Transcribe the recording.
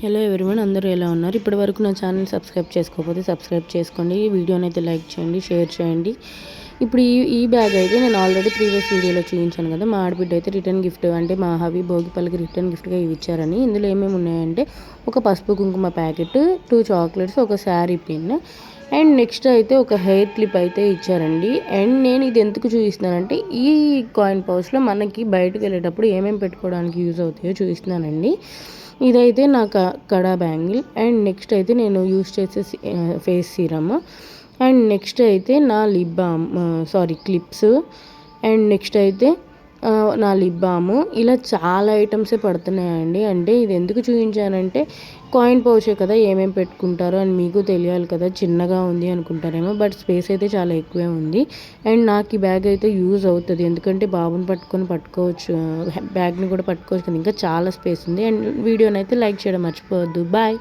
Hello everyone, అందరూ ఎలా ఉన్నారు? ఇప్పటి వరకు నా ఛానల్ సబ్స్క్రైబ్ చేసుకోకపోతే సబ్స్క్రైబ్ చేసుకోండి. ఈ వీడియోని అయితే లైక్ చేయండి, షేర్ చేయండి. ఇప్పుడు ఈ బ్యాగ్ అయితే నేను ఆల్రెడీ ప్రీవియస్ వీడియోలో చూపించాను కదా. మా ఆడబిడ్డ అయితే రిటర్న్ గిఫ్ట్ అంటే మా హవి భోగిపల్లికి రిటర్న్ గిఫ్ట్గా ఇవి ఇచ్చారని. ఇందులో ఏమేమి ఉన్నాయంటే ఒక పసుపు కుంకుమ ప్యాకెట్, 2 చాక్లెట్స్, ఒక శారీ పిన్ అండ్ నెక్స్ట్ అయితే ఒక హెయిర్ క్లిప్ అయితే ఇచ్చారండి. అండ్ నేను ఇది ఎందుకు చూపిస్తున్నానంటే ఈ కాయిన్ పౌచ్లో మనకి బయటకు వెళ్ళేటప్పుడు ఏమేమి పెట్టుకోవడానికి యూజ్ అవుతాయో చూపిస్తున్నానండి. ఇదైతే నా కడా బ్యాంగిల్ అండ్ నెక్స్ట్ అయితే నేను యూస్ చేసే ఫేస్ సీరమ్ అండ్ నెక్స్ట్ అయితే నా lip balm clips and next అయితే నా లిప్ బాము. ఇలా చాలా ఐటమ్సే పడుతున్నాయండి. అంటే ఇది ఎందుకు చూపించానంటే కాయిన్ పౌచే కదా, ఏమేమి పెట్టుకుంటారో అని మీకు తెలియాలి కదా. చిన్నగా ఉంది అనుకుంటారేమో, బట్ స్పేస్ అయితే చాలా ఎక్కువే ఉంది. అండ్ నాకు ఈ బ్యాగ్ అయితే యూజ్ అవుతుంది, ఎందుకంటే బాబుని పట్టుకోవచ్చు, బ్యాగ్ని కూడా పట్టుకోవచ్చు కదా. ఇంకా చాలా స్పేస్ ఉంది. అండ్ వీడియోని అయితే లైక్ చేయడం మర్చిపోవద్దు. బాయ్.